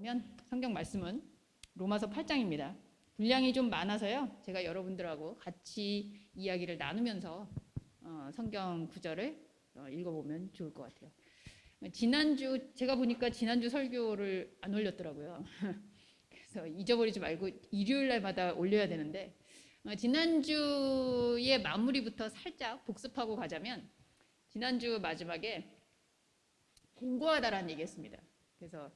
그러면 성경 말씀은 로마서 8장입니다. 분량이 좀 많아서요. 제가 여러분들하고 같이 이야기를 나누면서 성경 구절을 읽어보면 좋을 것 같아요. 지난주 제가 보니까 지난주 설교를 안 올렸더라고요. 그래서 잊어버리지 말고 일요일 날마다 올려야 되는데 지난주의 마무리부터 살짝 복습하고 가자면 지난주 마지막에 공고하다라는 얘기했습니다. 그래서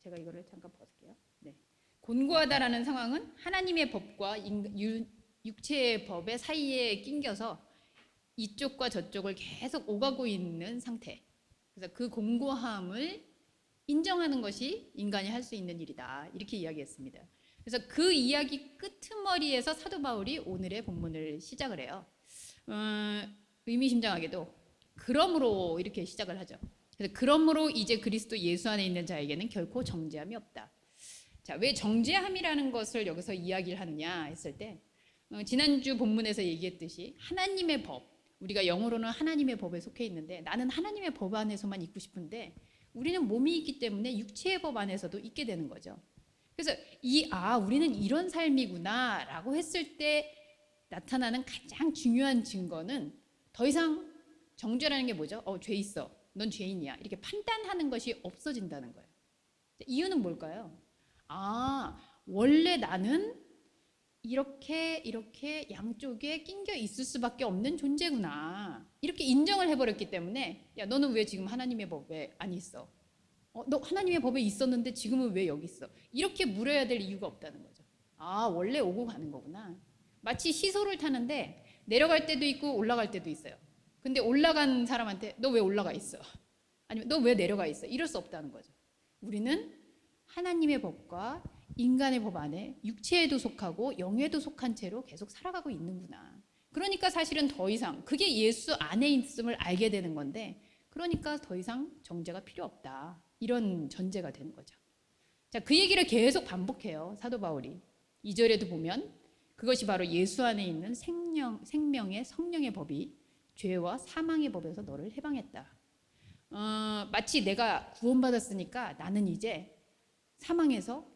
제가 이거를 잠깐 벗을게요. 네. 곤고하다라는 상황은 하나님의 법과 육체의 법의 사이에 낑겨서 이쪽과 저쪽을 계속 오가고 있는 상태. 그래서 그 공고함을 인정하는 것이 인간이 할 수 있는 일이다. 이렇게 이야기했습니다. 그래서 그 이야기 끄트머리에서 사도 바울이 오늘의 본문을 시작을 해요. 의미심장하게도 그러므로 이렇게 시작을 하죠. 그래서 그러므로 이제 그리스도 예수 안에 있는 자에게는 결코 정죄함이 없다. 자, 왜 정죄함이라는 것을 여기서 이야기를 하느냐 했을 때 지난주 본문에서 얘기했듯이 하나님의 법, 우리가 영어로는 하나님의 법에 속해 있는데 나는 하나님의 법 안에서만 있고 싶은데 우리는 몸이 있기 때문에 육체의 법 안에서도 있게 되는 거죠. 그래서 우리는 이런 삶이구나 라고 했을 때 나타나는 가장 중요한 증거는 더 이상 정죄라는 게 뭐죠? 죄 있어. 넌 죄인이야. 이렇게 판단하는 것이 없어진다는 거예요. 이유는 뭘까요? 원래 나는 이렇게 양쪽에 낑겨 있을 수밖에 없는 존재구나. 이렇게 인정을 해버렸기 때문에 야, 너는 왜 지금 하나님의 법에 안 있어? 너 하나님의 법에 있었는데 지금은 왜 여기 있어? 이렇게 물어야 될 이유가 없다는 거죠. 원래 오고 가는 거구나. 마치 시소를 타는데 내려갈 때도 있고 올라갈 때도 있어요. 근데 올라간 사람한테 너 왜 올라가 있어? 아니면 너 왜 내려가 있어? 이럴 수 없다는 거죠. 우리는 하나님의 법과 인간의 법 안에 육체에도 속하고 영에도 속한 채로 계속 살아가고 있는구나. 그러니까 사실은 더 이상 그게 예수 안에 있음을 알게 되는 건데 그러니까 더 이상 정죄가 필요 없다. 이런 전제가 되는 거죠. 자, 그 얘기를 계속 반복해요. 사도 바울이. 2절에도 보면 그것이 바로 예수 안에 있는 생명의 성령의 법이 죄와 사망의 법에서 너를 해방했다. 마치 내가 구원받았으니까 나는 이제 사망에서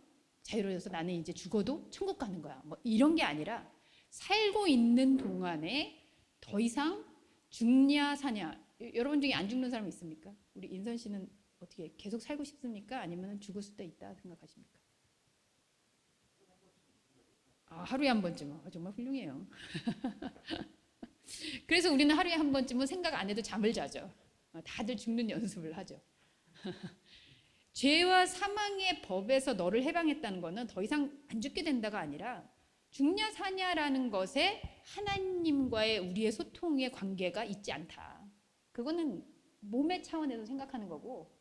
자유로워져서 나는 이제 죽어도 천국 가는 거야. 뭐 이런 게 아니라 살고 있는 동안에 더 이상 죽냐 사냐. 여러분 중에 안 죽는 사람 있습니까? 우리 인선 씨는 어떻게 계속 살고 싶습니까? 아니면 죽을 수도 있다 생각하십니까? 하루에 한 번쯤. 정말 훌륭해요. 그래서 우리는 하루에 한 번쯤은 생각 안 해도 잠을 자죠. 다들 죽는 연습을 하죠. 죄와 사망의 법에서 너를 해방했다는 것은 더 이상 안 죽게 된다가 아니라 죽냐 사냐라는 것에 하나님과의 우리의 소통의 관계가 있지 않다. 그거는 몸의 차원에서 생각하는 거고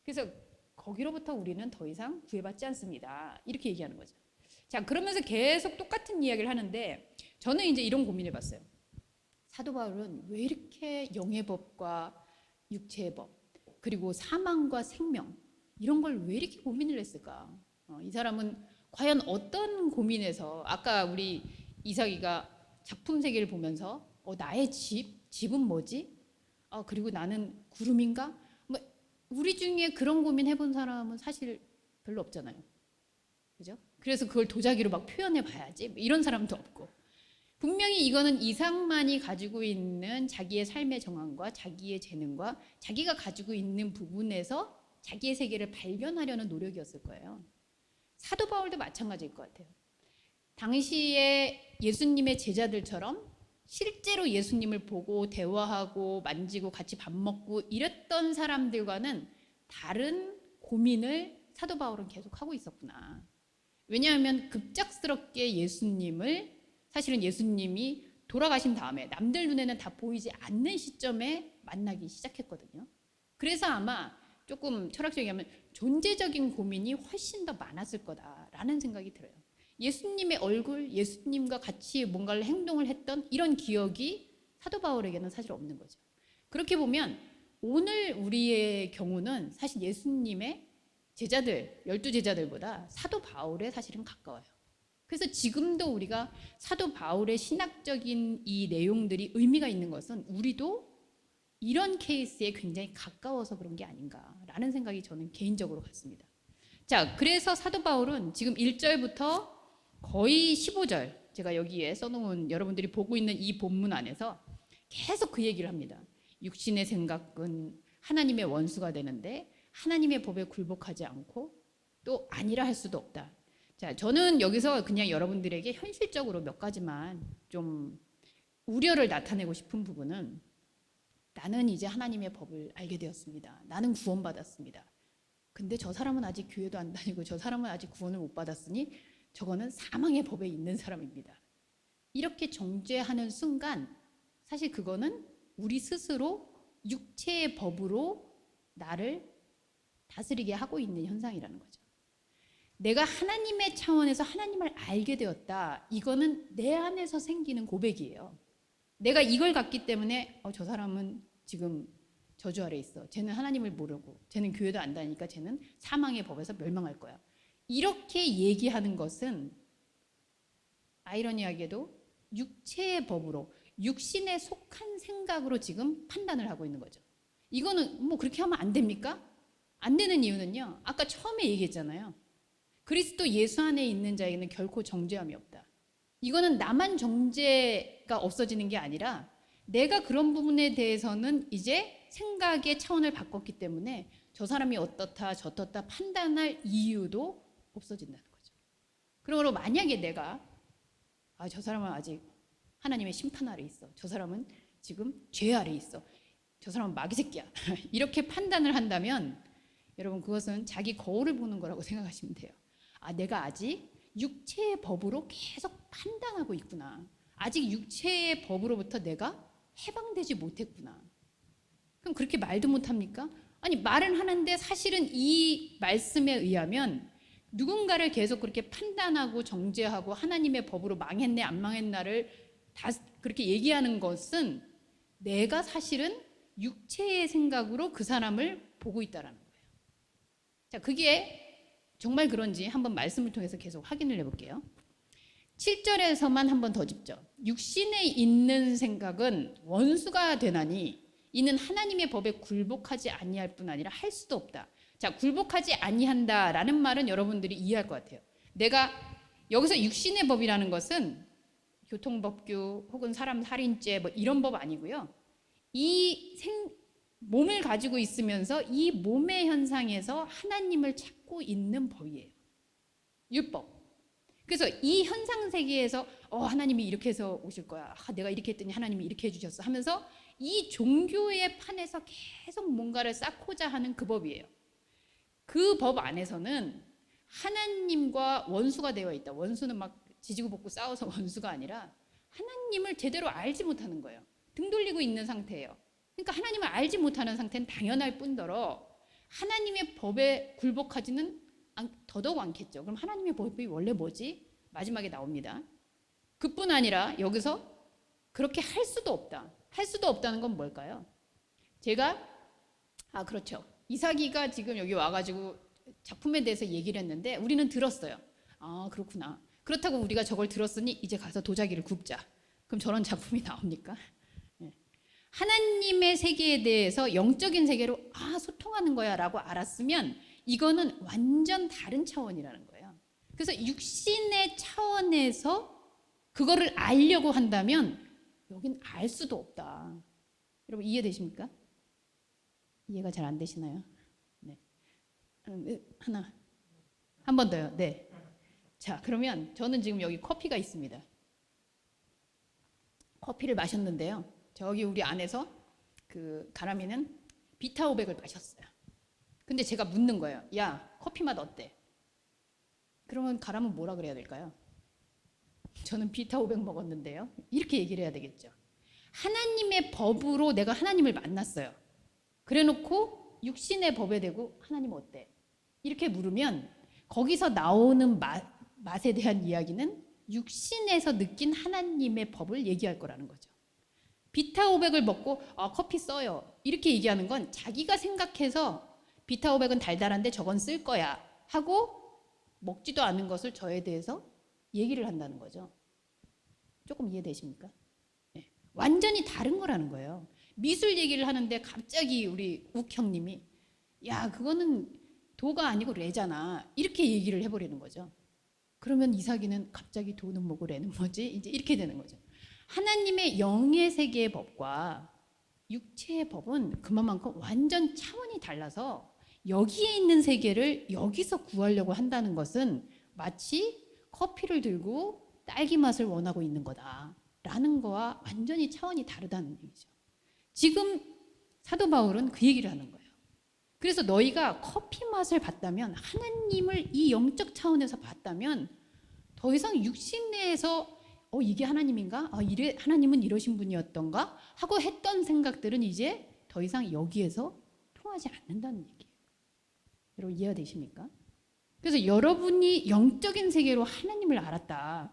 그래서 거기로부터 우리는 더 이상 구애받지 않습니다. 이렇게 얘기하는 거죠. 자, 그러면서 계속 똑같은 이야기를 하는데 저는 이제 이런 고민을 봤어요. 사도 바울은 왜 이렇게 영의 법과 육체의 법 그리고 사망과 생명 이런 걸 왜 이렇게 고민을 했을까? 이 사람은 과연 어떤 고민에서 아까 우리 이삭이가 작품 세계를 보면서 나의 집은 뭐지? 그리고 나는 구름인가? 뭐 우리 중에 그런 고민 해본 사람은 사실 별로 없잖아요. 그죠? 그래서 그걸 도자기로 막 표현해 봐야지 이런 사람도 없고 분명히 이거는 이삭만이 가지고 있는 자기의 삶의 정황과 자기의 재능과 자기가 가지고 있는 부분에서 자기의 세계를 발견하려는 노력이었을 거예요. 사도 바울도 마찬가지일 것 같아요. 당시에 예수님의 제자들처럼 실제로 예수님을 보고 대화하고 만지고 같이 밥 먹고 이랬던 사람들과는 다른 고민을 사도 바울은 계속 하고 있었구나. 왜냐하면 급작스럽게 사실은 예수님이 돌아가신 다음에 남들 눈에는 다 보이지 않는 시점에 만나기 시작했거든요. 그래서 아마 조금 철학적이게 하면 존재적인 고민이 훨씬 더 많았을 거다라는 생각이 들어요. 예수님의 얼굴, 예수님과 같이 뭔가를 행동을 했던 이런 기억이 사도 바울에게는 사실 없는 거죠. 그렇게 보면 오늘 우리의 경우는 사실 예수님의 제자들, 12제자들보다 사도 바울에 사실은 가까워요. 그래서 지금도 우리가 사도 바울의 신학적인 이 내용들이 의미가 있는 것은 우리도 이런 케이스에 굉장히 가까워서 그런 게 아닌가라는 생각이 저는 개인적으로 같습니다. 자, 그래서 사도 바울은 지금 1절부터 거의 15절, 제가 여기에 써놓은 여러분들이 보고 있는 이 본문 안에서 계속 그 얘기를 합니다. 육신의 생각은 하나님의 원수가 되는데 하나님의 법에 굴복하지 않고 또 아니라 할 수도 없다. 자, 저는 여기서 그냥 여러분들에게 현실적으로 몇 가지만 좀 우려를 나타내고 싶은 부분은, 나는 이제 하나님의 법을 알게 되었습니다. 나는 구원받았습니다. 근데 저 사람은 아직 교회도 안 다니고 저 사람은 아직 구원을 못 받았으니 저거는 사망의 법에 있는 사람입니다. 이렇게 정죄하는 순간 사실 그거는 우리 스스로 육체의 법으로 나를 다스리게 하고 있는 현상이라는 거죠. 내가 하나님의 차원에서 하나님을 알게 되었다. 이거는 내 안에서 생기는 고백이에요. 내가 이걸 갖기 때문에 저 사람은 지금 저주 아래 있어. 쟤는 하나님을 모르고 쟤는 교회도 안 다니니까 쟤는 사망의 법에서 멸망할 거야. 이렇게 얘기하는 것은 아이러니하게도 육체의 법으로, 육신에 속한 생각으로 지금 판단을 하고 있는 거죠. 이거는 뭐 그렇게 하면 안 됩니까? 안 되는 이유는요, 아까 처음에 얘기했잖아요. 그리스도 예수 안에 있는 자에게는 결코 정죄함이 없다. 이거는 나만 정죄가 없어지는 게 아니라 내가 그런 부분에 대해서는 이제 생각의 차원을 바꿨기 때문에 저 사람이 어떻다 저떻다 판단할 이유도 없어진다는 거죠. 그러므로 만약에 내가 저 사람은 아직 하나님의 심판 아래 있어, 저 사람은 지금 죄 아래 있어, 저 사람은 마귀 새끼야 이렇게 판단을 한다면 여러분 그것은 자기 거울을 보는 거라고 생각하시면 돼요. 내가 아직 육체의 법으로 계속 판단하고 있구나. 아직 육체의 법으로부터 내가 해방되지 못했구나. 그럼 그렇게 말도 못합니까? 아니, 말은 하는데 사실은 이 말씀에 의하면 누군가를 계속 그렇게 판단하고 정죄하고 하나님의 법으로 망했네 안 망했나를 다 그렇게 얘기하는 것은 내가 사실은 육체의 생각으로 그 사람을 보고 있다라는 거예요. 자, 그게 정말 그런지 한번 말씀을 통해서 계속 확인을 해볼게요. 7절에서만 한번 더 짚죠. 육신에 있는 생각은 원수가 되나니 이는 하나님의 법에 굴복하지 아니할 뿐 아니라 할 수도 없다. 자, 굴복하지 아니한다라는 말은 여러분들이 이해할 것 같아요. 내가 여기서 육신의 법이라는 것은 교통법규 혹은 사람 살인죄 뭐 이런 법 아니고요. 몸을 가지고 있으면서 이 몸의 현상에서 하나님을 찾고 있는 법이에요. 율법. 그래서 이 현상 세계에서 하나님이 이렇게 해서 오실 거야. 내가 이렇게 했더니 하나님이 이렇게 해주셨어 하면서 이 종교의 판에서 계속 뭔가를 쌓고자 하는 그 법이에요. 그 법 안에서는 하나님과 원수가 되어 있다. 원수는 막 지지고 볶고 싸워서 원수가 아니라 하나님을 제대로 알지 못하는 거예요. 등 돌리고 있는 상태예요. 그러니까 하나님을 알지 못하는 상태는 당연할 뿐더러 하나님의 법에 굴복하지는 더더욱 않겠죠. 그럼 하나님의 법이 원래 뭐지? 마지막에 나옵니다. 그뿐 아니라 여기서 그렇게 할 수도 없다. 할 수도 없다는 건 뭘까요? 제가 그렇죠. 이삭이가 지금 여기 와가지고 작품에 대해서 얘기를 했는데 우리는 들었어요. 그렇구나. 그렇다고 우리가 저걸 들었으니 이제 가서 도자기를 굽자. 그럼 저런 작품이 나옵니까? 하나님의 세계에 대해서 영적인 세계로 소통하는 거야 라고 알았으면 이거는 완전 다른 차원이라는 거예요. 그래서 육신의 차원에서 그거를 알려고 한다면 여긴 알 수도 없다. 여러분 이해되십니까? 이해가 잘 안 되시나요? 네. 하나. 한 번 더요. 네. 자, 그러면 저는 지금 여기 커피가 있습니다. 커피를 마셨는데요. 저기 우리 안에서 그 가람이는 비타 500을 마셨어요. 근데 제가 묻는 거예요. 야, 커피 맛 어때? 그러면 가람은 뭐라 그래야 될까요? 저는 비타 500 먹었는데요. 이렇게 얘기를 해야 되겠죠. 하나님의 법으로 내가 하나님을 만났어요. 그래놓고 육신의 법에 대고 하나님 어때? 이렇게 물으면 거기서 나오는 맛에 대한 이야기는 육신에서 느낀 하나님의 법을 얘기할 거라는 거죠. 비타 500을 먹고 커피 써요. 이렇게 얘기하는 건 자기가 생각해서 비타 500은 달달한데 저건 쓸 거야 하고 먹지도 않은 것을 저에 대해서 얘기를 한다는 거죠. 조금 이해되십니까? 네. 완전히 다른 거라는 거예요. 미술 얘기를 하는데 갑자기 우리 욱 형님이 야 그거는 도가 아니고 레잖아 이렇게 얘기를 해버리는 거죠. 그러면 이삭이는 갑자기 도는 뭐고 레는 뭐지? 이제 이렇게 되는 거죠. 하나님의 영의 세계의 법과 육체의 법은 그만큼 완전 차원이 달라서 여기에 있는 세계를 여기서 구하려고 한다는 것은 마치 커피를 들고 딸기 맛을 원하고 있는 거다라는 거와 완전히 차원이 다르다는 얘기죠. 지금 사도 바울은 그 얘기를 하는 거예요. 그래서 너희가 커피 맛을 봤다면 하나님을 이 영적 차원에서 봤다면 더 이상 육신 내에서 이게 하나님인가? 하나님은 이러신 분이었던가? 하고 했던 생각들은 이제 더 이상 여기에서 통하지 않는다는 얘기예요. 여러분 이해가 되십니까? 그래서 여러분이 영적인 세계로 하나님을 알았다.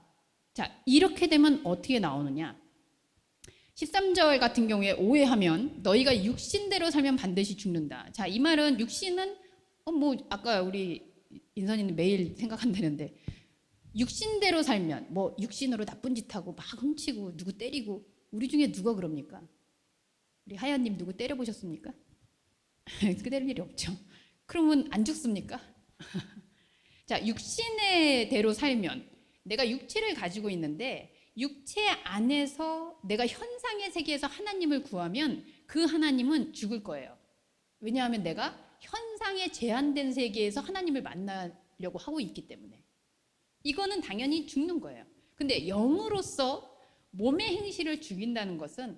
자, 이렇게 되면 어떻게 나오느냐? 13절 같은 경우에 오해하면 너희가 육신대로 살면 반드시 죽는다. 자, 이 말은 육신은 아까 우리 인선이는 매일 생각한다는데 육신대로 살면 육신으로 나쁜 짓 하고 막 훔치고 누구 때리고 우리 중에 누가 그럽니까? 우리 하연님 누구 때려보셨습니까? 그 때릴 일이 없죠. 그러면 안 죽습니까? 자, 육신의 대로 살면 내가 육체를 가지고 있는데 육체 안에서 내가 현상의 세계에서 하나님을 구하면 그 하나님은 죽을 거예요. 왜냐하면 내가 현상에 제한된 세계에서 하나님을 만나려고 하고 있기 때문에 이거는 당연히 죽는 거예요. 근데 영으로서 몸의 행실을 죽인다는 것은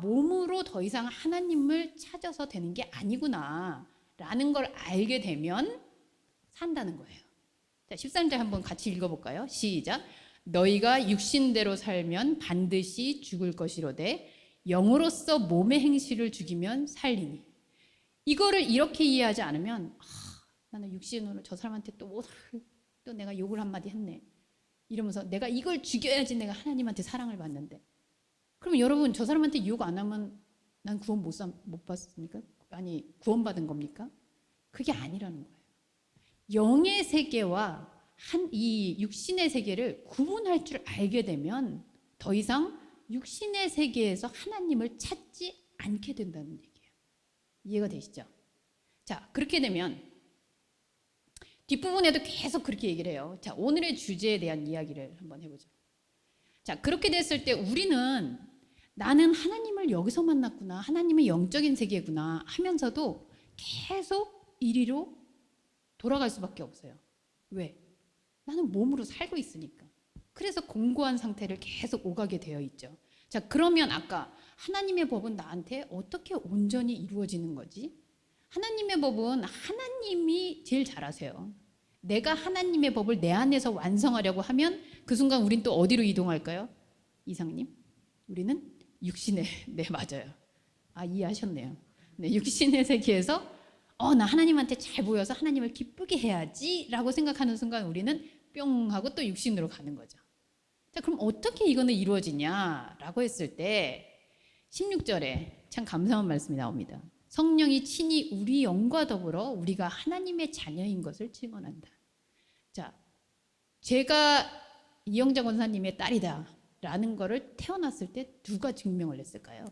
몸으로 더 이상 하나님을 찾아서 되는 게 아니구나 라는 걸 알게 되면 산다는 거예요. 자, 13절 한번 같이 읽어볼까요? 시작. 너희가 육신대로 살면 반드시 죽을 것이로되 영으로서 몸의 행실을 죽이면 살리니. 이거를 이렇게 이해하지 않으면 나는 육신으로 저 사람한테 또 내가 욕을 한마디 했네 이러면서 내가 이걸 죽여야지 내가 하나님한테 사랑을 받는데 그러면 여러분 저 사람한테 욕 안 하면 난 구원 못 받습니까? 아니 구원받은 겁니까? 그게 아니라는 거예요. 영의 세계와 이 육신의 세계를 구분할 줄 알게 되면 더 이상 육신의 세계에서 하나님을 찾지 않게 된다는 얘기예요. 이해가 되시죠? 자, 그렇게 되면 뒷부분에도 계속 그렇게 얘기를 해요. 자, 오늘의 주제에 대한 이야기를 한번 해보죠. 자, 그렇게 됐을 때 우리는 나는 하나님을 여기서 만났구나, 하나님의 영적인 세계구나 하면서도 계속 이리로 돌아갈 수밖에 없어요. 왜? 나는 몸으로 살고 있으니까. 그래서 공고한 상태를 계속 오가게 되어 있죠. 자, 그러면 아까 하나님의 법은 나한테 어떻게 온전히 이루어지는 거지? 하나님의 법은 하나님이 제일 잘 아세요. 내가 하나님의 법을 내 안에서 완성하려고 하면 그 순간 우린 또 어디로 이동할까요? 이상님? 우리는 육신의 네, 맞아요. 이해하셨네요. 네, 육신의 세계에서 나 하나님한테 잘 보여서 하나님을 기쁘게 해야지 라고 생각하는 순간 우리는 뿅 하고 또 육신으로 가는 거죠. 자, 그럼 어떻게 이거는 이루어지냐라고 했을 때 16절에 참 감사한 말씀이 나옵니다. 성령이 친히 우리 영과 더불어 우리가 하나님의 자녀인 것을 증언한다. 자, 제가 이영자 권사님의 딸이다 라는 거를 태어났을 때 누가 증명을 했을까요?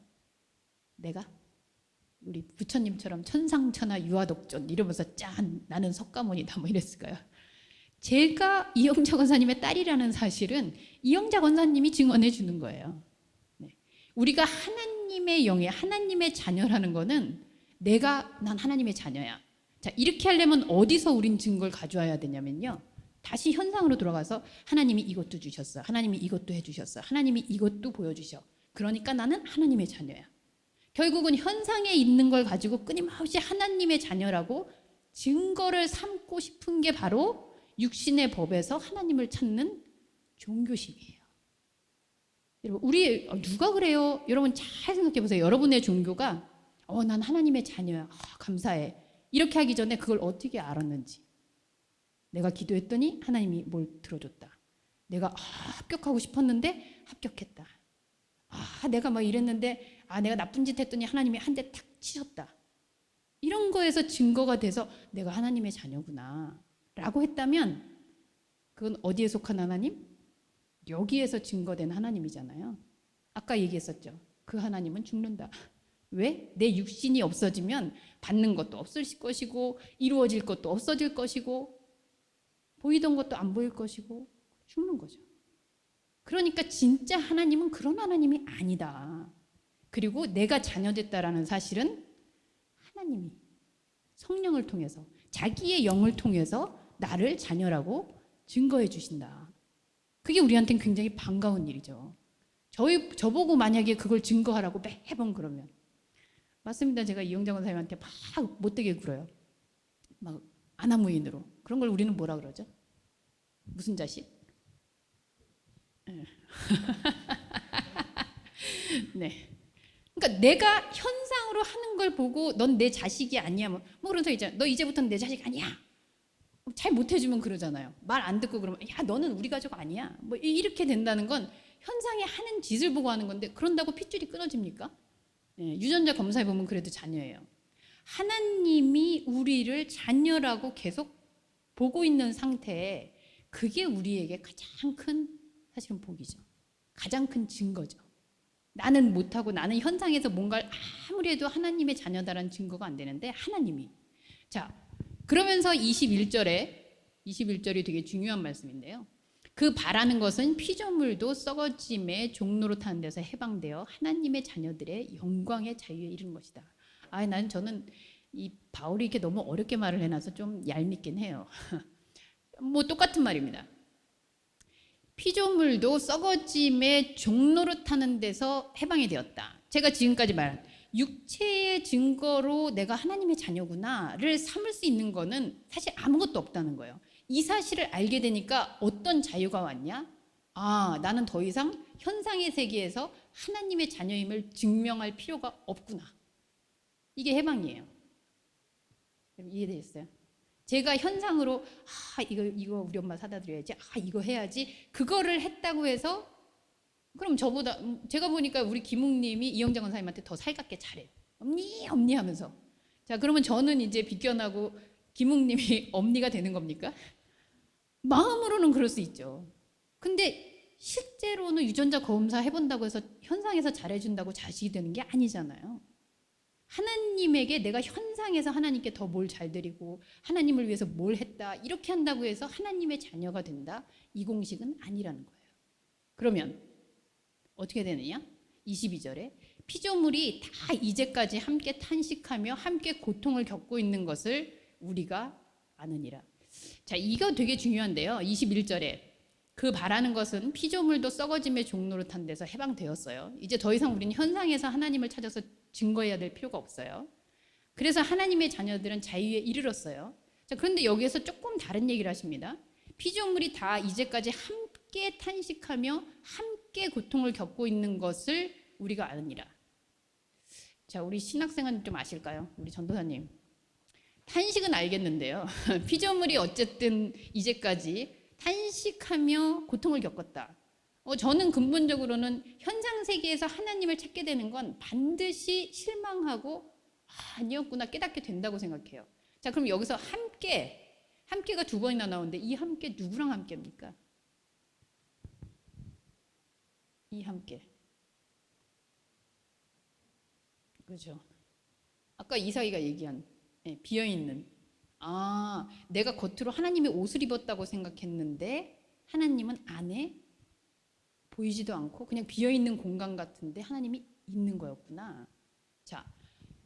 내가? 우리 부처님처럼 천상천하 유아독존 이러면서 짠 나는 석가모니다 뭐 이랬을까요? 제가 이영자 권사님의 딸이라는 사실은 이영자 권사님이 증언해 주는 거예요. 네. 우리가 하나님의 영의 하나님의 자녀라는 거는 난 하나님의 자녀야. 자, 이렇게 하려면 어디서 우린 증거를 가져와야 되냐면요. 다시 현상으로 돌아가서 하나님이 이것도 주셨어. 하나님이 이것도 해주셨어. 하나님이 이것도 보여주셔. 그러니까 나는 하나님의 자녀야. 결국은 현상에 있는 걸 가지고 끊임없이 하나님의 자녀라고 증거를 삼고 싶은 게 바로 육신의 법에서 하나님을 찾는 종교심이에요. 여러분, 누가 그래요? 여러분 잘 생각해 보세요. 여러분의 종교가 난 하나님의 자녀야. 감사해. 이렇게 하기 전에 그걸 어떻게 알았는지. 내가 기도했더니 하나님이 뭘 들어줬다. 내가 합격하고 싶었는데 합격했다. 내가 막 이랬는데 내가 나쁜 짓 했더니 하나님이 한 대 탁 치셨다. 이런 거에서 증거가 돼서 내가 하나님의 자녀구나 라고 했다면 그건 어디에 속한 하나님? 여기에서 증거된 하나님이잖아요. 아까 얘기했었죠. 그 하나님은 죽는다. 왜? 내 육신이 없어지면 받는 것도 없을 것이고 이루어질 것도 없어질 것이고 보이던 것도 안 보일 것이고 죽는 거죠. 그러니까 진짜 하나님은 그런 하나님이 아니다. 그리고 내가 자녀됐다라는 사실은 하나님이 성령을 통해서 자기의 영을 통해서 나를 자녀라고 증거해 주신다. 그게 우리한테는 굉장히 반가운 일이죠. 저보고 만약에 그걸 증거하라고 매번 그러면 맞습니다. 제가 이영장 권사님한테 막 못되게 굴어요. 막 아나무인으로. 그런 걸 우리는 뭐라 그러죠? 무슨 자식? 네. 그러니까 내가 현상으로 하는 걸 보고 넌 내 자식이 아니야. 뭐 그런 소리 있잖아. 너 이제부터는 내 자식 아니야. 잘 못해주면 그러잖아요. 말 안 듣고 그러면 야 너는 우리 가족 아니야. 뭐 이렇게 된다는 건 현상에 하는 짓을 보고 하는 건데 그런다고 핏줄이 끊어집니까? 예, 유전자 검사해 보면 그래도 자녀예요. 하나님이 우리를 자녀라고 계속 보고 있는 상태에 그게 우리에게 가장 큰 사실은 복이죠. 가장 큰 증거죠. 나는 못하고 나는 현상에서 뭔가를 아무리 해도 하나님의 자녀다라는 증거가 안 되는데 하나님이. 자, 그러면서 21절이 되게 중요한 말씀인데요. 그 바라는 것은 피조물도 썩어짐의 종로로 타는 데서 해방되어 하나님의 자녀들의 영광의 자유에 이르는 것이다. 저는 이 바울이 이렇게 너무 어렵게 말을 해놔서 좀 얄밉긴 해요. 뭐 똑같은 말입니다. 피조물도 썩어짐의 종로로 타는 데서 해방이 되었다. 제가 지금까지 말한 육체의 증거로 내가 하나님의 자녀구나를 삼을 수 있는 거는 사실 아무것도 없다는 거예요. 이 사실을 알게 되니까 어떤 자유가 왔냐? 나는 더 이상 현상의 세계에서 하나님의 자녀임을 증명할 필요가 없구나. 이게 해방이에요. 이해되셨어요? 제가 현상으로 이거 우리 엄마 사다 드려야지. 이거 해야지. 그거를 했다고 해서 그럼 제가 보니까 우리 김웅님이 이영장 권사님한테 더 살갑게 잘해요. 엄니 하면서. 자, 그러면 저는 이제 비껴나고 김웅님이 엄니가 되는 겁니까? 마음으로는 그럴 수 있죠. 근데 실제로는 유전자 검사 해본다고 해서 현상에서 잘해준다고 자식이 되는 게 아니잖아요. 하나님에게 내가 현상에서 하나님께 더 뭘 잘 드리고 하나님을 위해서 뭘 했다 이렇게 한다고 해서 하나님의 자녀가 된다 이 공식은 아니라는 거예요. 그러면 어떻게 되느냐? 22절에 피조물이 다 이제까지 함께 탄식하며 함께 고통을 겪고 있는 것을 우리가 아느니라. 자, 이거 되게 중요한데요. 21절에 그 바라는 것은 피조물도 썩어짐의 종로로 탄 데서 해방되었어요. 이제 더 이상 우리는 현상에서 하나님을 찾아서 증거해야 될 필요가 없어요. 그래서 하나님의 자녀들은 자유에 이르렀어요. 자, 그런데 여기에서 조금 다른 얘기를 하십니다. 피조물이 다 이제까지 함께 탄식하며 함께 고통을 겪고 있는 것을 우리가 아느니라. 자, 우리 신학생은 좀 아실까요? 우리 전도사님. 탄식은 알겠는데요. 피조물이 어쨌든 이제까지 탄식하며 고통을 겪었다. 저는 근본적으로는 현상 세계에서 하나님을 찾게 되는 건 반드시 실망하고 아니었구나 깨닫게 된다고 생각해요. 자, 그럼 여기서 함께가 두 번이나 나오는데 이 함께 누구랑 함께입니까? 이 함께. 그렇죠. 아까 이사이가 얘기한 비어있는. 내가 겉으로 하나님의 옷을 입었다고 생각했는데 하나님은 안에 보이지도 않고 그냥 비어있는 공간 같은데 하나님이 있는 거였구나. 자,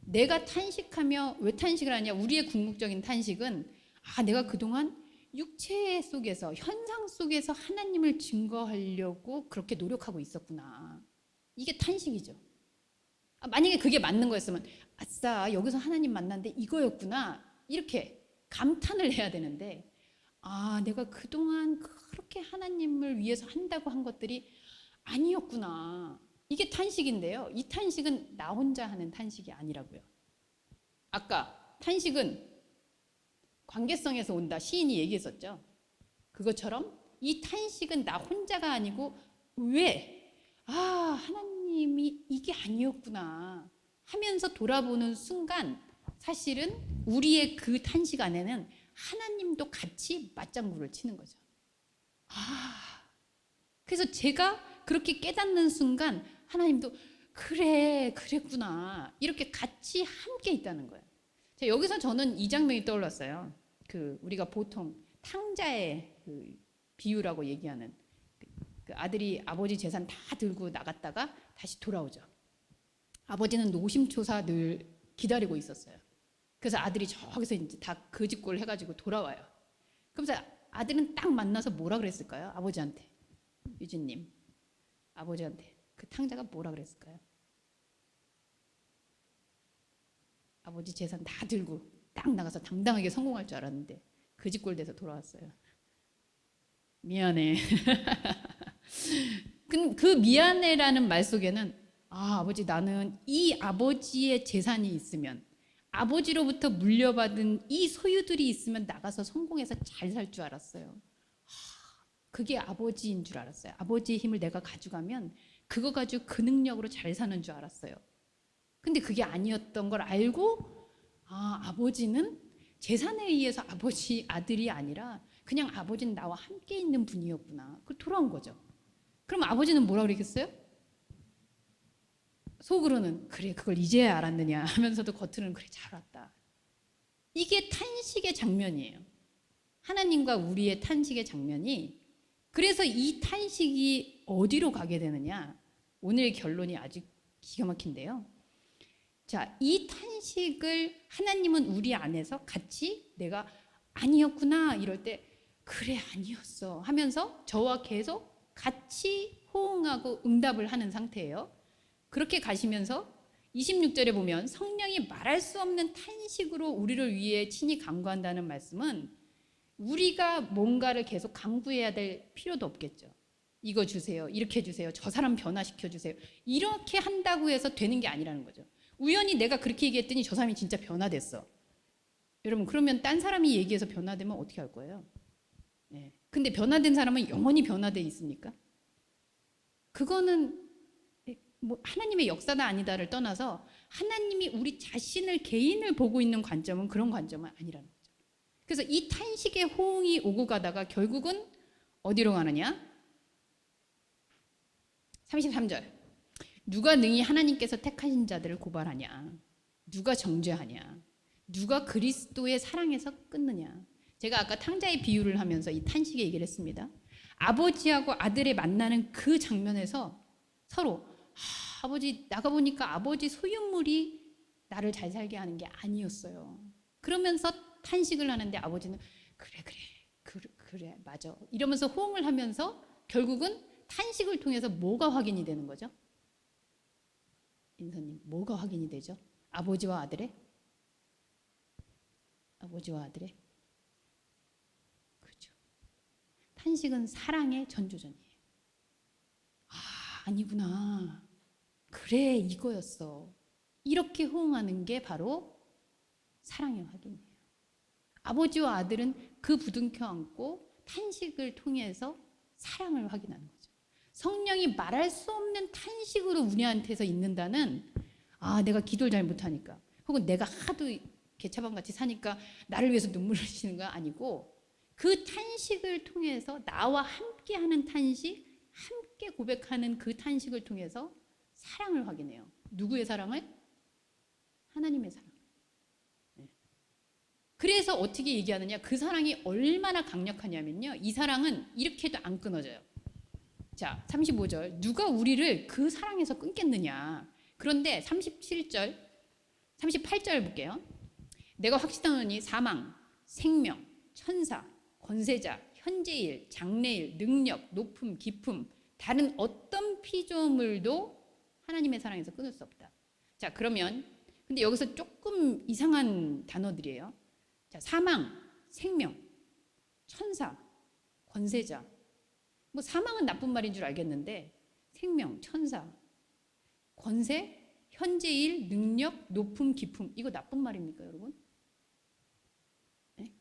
내가 탄식하며 왜 탄식을 하냐? 우리의 궁극적인 탄식은 내가 그동안 육체 속에서 현상 속에서 하나님을 증거하려고 그렇게 노력하고 있었구나. 이게 탄식이죠. 만약에 그게 맞는 거였으면 아싸 여기서 하나님 만났는데 이거였구나 이렇게 감탄을 해야 되는데 내가 그동안 그렇게 하나님을 위해서 한다고 한 것들이 아니었구나. 이게 탄식인데요. 이 탄식은 나 혼자 하는 탄식이 아니라고요. 아까 탄식은 관계성에서 온다. 시인이 얘기했었죠. 그것처럼 이 탄식은 나 혼자가 아니고 왜? 하나님이 이게 아니었구나 하면서 돌아보는 순간 사실은 우리의 그 탄식 안에는 하나님도 같이 맞장구를 치는 거죠. 그래서 제가 그렇게 깨닫는 순간 하나님도 그래, 그랬구나. 이렇게 같이 함께 있다는 거예요. 자, 여기서 저는 이 장면이 떠올랐어요. 우리가 보통 탕자의 비유라고 얘기하는 그 아들이 아버지 재산 다 들고 나갔다가 다시 돌아오죠. 아버지는 노심초사 늘 기다리고 있었어요. 그래서 아들이 저기서 이제 다 거짓골 해가지고 돌아와요. 그러면서 아들은 딱 만나서 뭐라 그랬을까요? 아버지한테. 유진님, 아버지한테 그 탕자가 뭐라 그랬을까요? 아버지 재산 다 들고 딱 나가서 당당하게 성공할 줄 알았는데 거짓골 돼서 돌아왔어요. 미안해. 그 미안해라는 말 속에는 아버지, 나는 이 아버지의 재산이 있으면, 아버지로부터 물려받은 이 소유들이 있으면 나가서 성공해서 잘 살 줄 알았어요. 그게 아버지인 줄 알았어요. 아버지의 힘을 내가 가져가면 그거 가지고 그 능력으로 잘 사는 줄 알았어요. 근데 그게 아니었던 걸 알고 아버지는 재산에 의해서 아들이 아니라 그냥 아버지는 나와 함께 있는 분이었구나. 그 돌아온 거죠. 그럼 아버지는 뭐라 그랬겠어요? 속으로는 그래, 그걸 이제야 알았느냐 하면서도 겉으로는 그래, 잘 알았다. 이게 탄식의 장면이에요. 하나님과 우리의 탄식의 장면이. 그래서 이 탄식이 어디로 가게 되느냐, 오늘의 결론이 아주 기가 막힌데요. 자, 이 탄식을 하나님은 우리 안에서 같이 내가 아니었구나 이럴 때 그래, 아니었어 하면서 저와 계속 같이 호응하고 응답을 하는 상태예요. 그렇게 가시면서 26절에 보면 성령이 말할 수 없는 탄식으로 우리를 위해 친히 간구한다는 말씀은 우리가 뭔가를 계속 간구해야 될 필요도 없겠죠. 이거 주세요, 이렇게 주세요, 저 사람 변화시켜 주세요, 이렇게 한다고 해서 되는 게 아니라는 거죠. 우연히 내가 그렇게 얘기했더니 저 사람이 진짜 변화됐어. 여러분, 그러면 딴 사람이 얘기해서 변화되면 어떻게 할 거예요? 네. 근데 변화된 사람은 영원히 변화돼 있습니까? 그거는 뭐 하나님의 역사다 아니다를 떠나서 하나님이 우리 자신을, 개인을 보고 있는 관점은 그런 관점은 아니라는 거죠. 그래서 이 탄식의 호응이 오고 가다가 결국은 어디로 가느냐? 33절. 누가 능히 하나님께서 택하신 자들을 고발하냐? 누가 정죄하냐? 누가 그리스도의 사랑에서 끊느냐? 제가 아까 탕자의 비유를 하면서 이 탄식의 얘기를 했습니다. 아버지하고 아들의 만나는 그 장면에서 서로 아버지, 나가보니까 아버지 소유물이 나를 잘 살게 하는 게 아니었어요. 그러면서 탄식을 하는데 아버지는 그래 맞아 이러면서 호응을 하면서 결국은 탄식을 통해서 뭐가 확인이 되는 거죠? 인사님, 뭐가 확인이 되죠? 아버지와 아들의? 그렇죠. 탄식은 사랑의 전조전이에요. 아니구나. 그래, 이거였어. 이렇게 호응하는 게 바로 사랑의 확인이에요. 아버지와 아들은 그 부둥켜 안고 탄식을 통해서 사랑을 확인하는 거죠. 성령이 말할 수 없는 탄식으로 우리한테서 있는다는, 내가 기도를 잘 못하니까, 혹은 내가 하도 개차반같이 사니까 나를 위해서 눈물을 흘리시는 거 아니고, 그 탄식을 통해서 나와 함께하는 탄식, 함께 고백하는 그 탄식을 통해서 사랑을 확인해요. 누구의 사랑을? 하나님의 사랑. 그래서 어떻게 얘기하느냐, 그 사랑이 얼마나 강력하냐면요, 이 사랑은 이렇게 해도 안 끊어져요. 자, 35절. 누가 우리를 그 사랑에서 끊겠느냐. 그런데 37절, 38절 볼게요. 내가 확신하노니 사망, 생명, 천사, 권세자, 현재일, 장래일, 능력, 높음, 깊음, 다른 어떤 피조물도 하나님의 사랑에서 끊을 수 없다. 자, 그러면 근데 여기서 조금 이상한 단어들이에요. 자, 사망, 생명, 천사, 권세자. 뭐 사망은 나쁜 말인 줄 알겠는데 생명, 천사, 권세, 현재일, 능력, 높음, 깊음, 이거 나쁜 말입니까, 여러분? 네?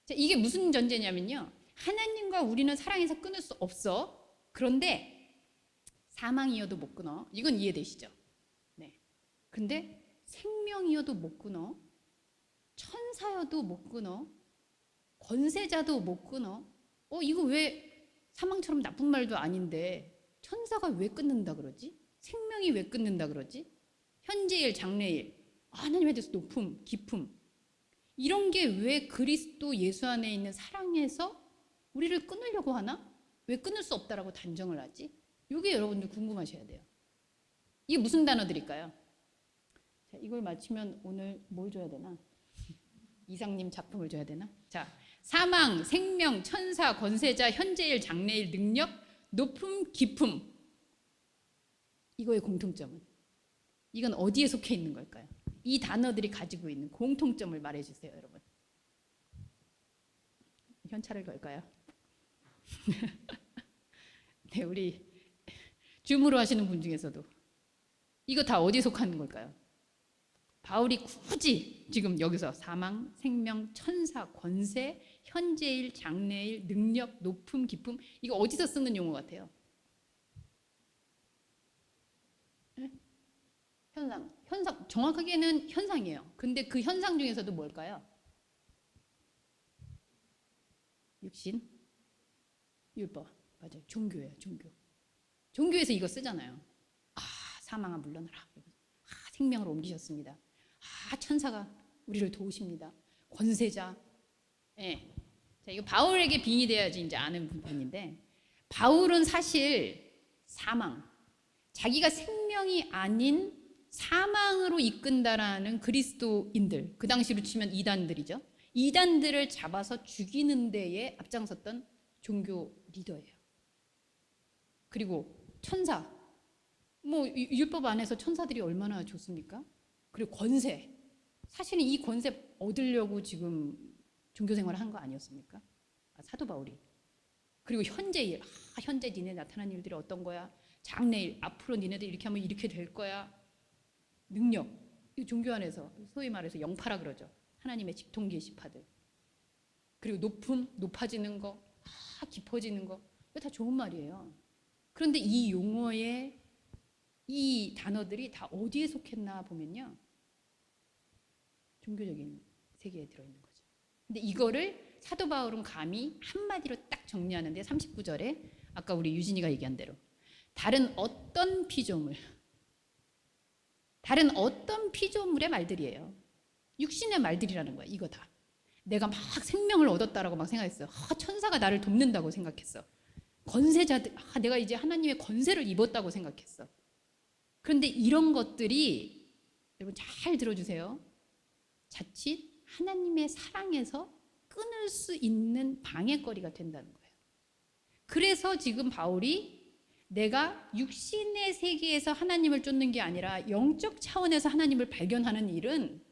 자, 이게 무슨 전제냐면요, 하나님과 우리는 사랑에서 끊을 수 없어. 그런데 사망이어도 못 끊어. 이건 이해되시죠? 네. 근데 생명이어도 못 끊어. 천사여도 못 끊어. 권세자도 못 끊어. 이거 왜 사망처럼 나쁜 말도 아닌데 천사가 왜 끊는다 그러지? 생명이 왜 끊는다 그러지? 현재일, 장래일, 하나님에 대해서 높음, 깊음, 이런 게 왜 그리스도 예수 안에 있는 사랑에서 우리를 끊으려고 하나? 왜 끊을 수 없다라고 단정을 하지? 이게 여러분들 궁금하셔야 돼요. 이게 무슨 단어들일까요? 자, 이걸 맞추면 오늘 뭘 줘야 되나? 이상님 작품을 줘야 되나? 자, 사망, 생명, 천사, 권세자, 현재일, 장래일, 능력, 높음, 깊음. 이거의 공통점은? 이건 어디에 속해 있는 걸까요? 이 단어들이 가지고 있는 공통점을 말해주세요, 여러분. 현찰을 걸까요? 네, 우리 줌으로 하시는 분 중에서도 이거 다 어디에 속하는 걸까요? 바울이 굳이 지금 여기서 사망, 생명, 천사, 권세, 현재일, 장래일, 능력, 높음, 깊음, 이거 어디서 쓰는 용어 같아요? 네? 현상, 정확하게는 현상이에요. 근데 그 현상 중에서도 뭘까요? 육신, 율법, 맞아요. 종교예요, 종교. 종교에서 이거 쓰잖아요. 사망아 물러나라. 생명을 옮기셨습니다. 천사가 우리를 도우십니다. 권세자. 예. 자, 이거 바울에게 빙의 돼야지 이제 아는 부분인데, 바울은 사실 사망, 자기가 생명이 아닌 사망으로 이끈다라는 그리스도인들, 그 당시로 치면 이단들이죠. 이단들을 잡아서 죽이는 데에 앞장섰던 종교 리더예요. 그리고 천사, 뭐 율법 안에서 천사들이 얼마나 좋습니까? 그리고 권세, 사실은 이 권세 얻으려고 지금 종교생활을 한 거 아니었습니까? 사도 바울이. 그리고 현재일, 현재 니네 나타난 일들이 어떤 거야? 장래일, 앞으로 니네들 이렇게 하면 이렇게 될 거야. 능력, 이 종교 안에서 소위 말해서 영파라 그러죠. 하나님의 직통 계시파들. 그리고 높음, 높아지는 거, 깊어지는 거, 이거 다 좋은 말이에요. 그런데 이 용어에 이 단어들이 다 어디에 속했나 보면요, 종교적인 세계에 들어있는 거죠. 근데 이거를 사도 바울은 감히 한마디로 딱 정리하는데 39절에 아까 우리 유진이가 얘기한 대로 다른 어떤 피조물의 말들이에요. 육신의 말들이라는 거야. 이거 다 내가 막 생명을 얻었다라고 막 생각했어요. 천사가 나를 돕는다고 생각했어. 권세자들, 내가 이제 하나님의 권세를 입었다고 생각했어. 그런데 이런 것들이, 여러분 잘 들어주세요, 자칫 하나님의 사랑에서 끊을 수 있는 방해거리가 된다는 거예요. 그래서 지금 바울이 내가 육신의 세계에서 하나님을 쫓는 게 아니라 영적 차원에서 하나님을 발견하는 일은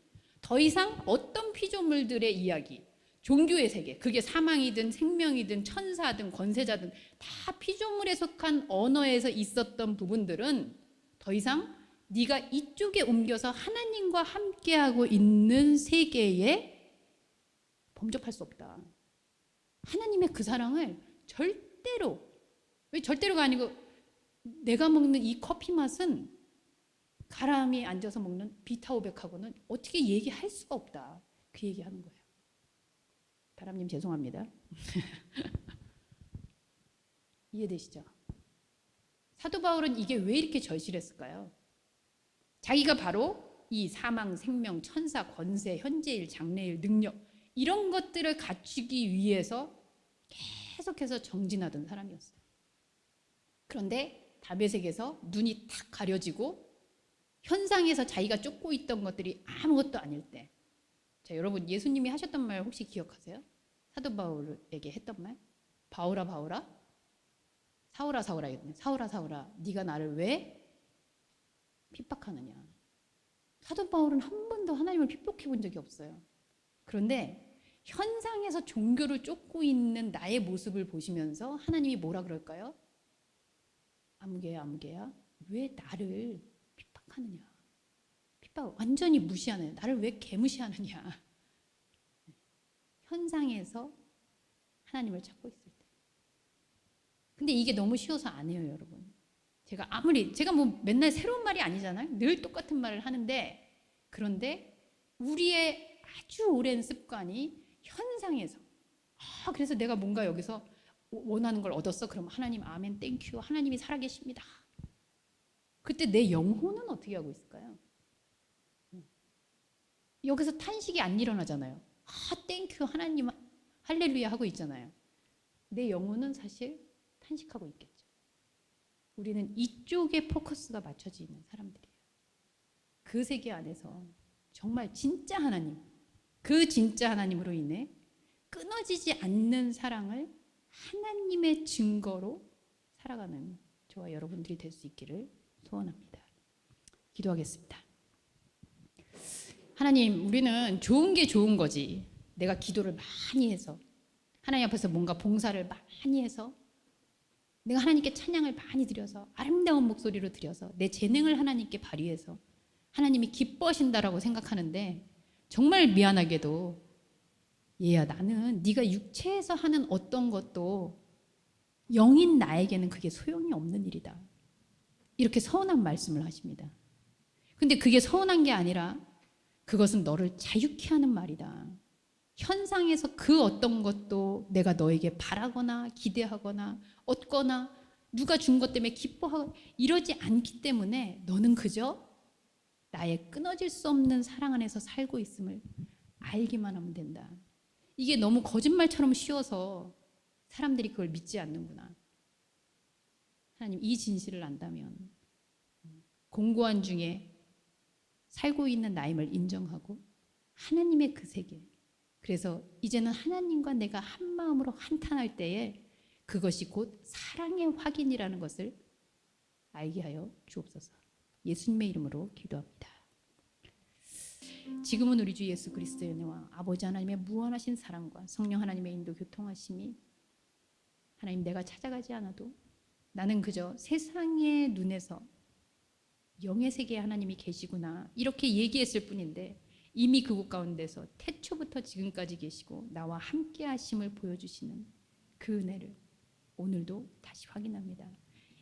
더 이상 어떤 피조물들의 이야기, 종교의 세계, 그게 사망이든 생명이든 천사든 권세자든 다 피조물에 속한 언어에서 있었던 부분들은 더 이상 네가 이쪽에 옮겨서 하나님과 함께하고 있는 세계에 범접할 수 없다. 하나님의 그 사랑을 절대로, 왜 절대로가 아니고 내가 먹는 이 커피 맛은 가람이 앉아서 먹는 비타오백하고는 어떻게 얘기할 수가 없다. 그 얘기하는 거예요. 바람님 죄송합니다. 이해되시죠? 사도 바울은 이게 왜 이렇게 절실했을까요? 자기가 바로 이 사망, 생명, 천사, 권세, 현재일, 장래일, 능력, 이런 것들을 갖추기 위해서 계속해서 정진하던 사람이었어요. 그런데 다메섹에서 눈이 탁 가려지고 현상에서 자기가 쫓고 있던 것들이 아무것도 아닐 때, 자, 여러분 예수님이 하셨던 말 혹시 기억하세요? 사도 바울에게 했던 말? 바울아 바울아, 사울아 사울아, 사울아 사울아, 네가 나를 왜 핍박하느냐. 사도 바울은 한 번도 하나님을 핍박해 본 적이 없어요. 그런데 현상에서 종교를 쫓고 있는 나의 모습을 보시면서 하나님이 뭐라 그럴까요? 아무개야 아무개야, 왜 나를 핍박하느냐. 핍박 완전히 무시하느냐. 나를 왜 개무시하느냐. 현상에서 하나님을 찾고 있을 때. 근데 이게 너무 쉬워서 안 해요, 여러분. 제가 뭐 맨날 새로운 말이 아니잖아요. 늘 똑같은 말을 하는데, 그런데 우리의 아주 오랜 습관이 현상에서, 그래서 내가 뭔가 여기서 원하는 걸 얻었어? 그럼 하나님 아멘 땡큐, 하나님이 살아계십니다. 그때 내 영혼은 어떻게 하고 있을까요? 여기서 탄식이 안 일어나잖아요. 땡큐 하나님 할렐루야 하고 있잖아요. 내 영혼은 사실 탄식하고 있겠죠. 우리는 이쪽에 포커스가 맞춰져 있는 사람들이에요. 그 세계 안에서 정말 진짜 하나님, 그 진짜 하나님으로 인해 끊어지지 않는 사랑을 하나님의 증거로 살아가는 저와 여러분들이 될 수 있기를 소원합니다. 기도하겠습니다. 하나님, 우리는 좋은 게 좋은 거지. 내가 기도를 많이 해서, 하나님 앞에서 뭔가 봉사를 많이 해서, 내가 하나님께 찬양을 많이 드려서, 아름다운 목소리로 드려서, 내 재능을 하나님께 발휘해서 하나님이 기뻐하신다라고 생각하는데, 정말 미안하게도 얘야, 나는 네가 육체에서 하는 어떤 것도 영인 나에게는 그게 소용이 없는 일이다. 이렇게 서운한 말씀을 하십니다. 근데 그게 서운한 게 아니라 그것은 너를 자유케 하는 말이다. 현상에서 그 어떤 것도 내가 너에게 바라거나 기대하거나 얻거나 누가 준 것 때문에 기뻐하고 이러지 않기 때문에 너는 그저 나의 끊어질 수 없는 사랑 안에서 살고 있음을 알기만 하면 된다. 이게 너무 거짓말처럼 쉬워서 사람들이 그걸 믿지 않는구나. 하나님, 이 진실을 안다면 공고한 중에 살고 있는 나임을 인정하고 하나님의 그 세계, 그래서 이제는 하나님과 내가 한 마음으로 한탄할 때에 그것이 곧 사랑의 확인이라는 것을 알게 하여 주옵소서. 예수님의 이름으로 기도합니다. 지금은 우리 주 예수 그리스도의 은혜와 아버지 하나님의 무한하신 사랑과 성령 하나님의 인도 교통하심이 하나님, 내가 찾아가지 않아도 나는 그저 세상의 눈에서 영의 세계에 하나님이 계시구나 이렇게 얘기했을 뿐인데 이미 그곳 가운데서 태초부터 지금까지 계시고 나와 함께 하심을 보여주시는 그 은혜를 오늘도 다시 확인합니다.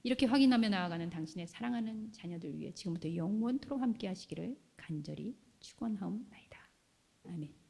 이렇게 확인하며 나아가는 당신의 사랑하는 자녀들 위해 지금부터 영원토록 함께 하시기를 간절히 축원하옵나이다. 아멘.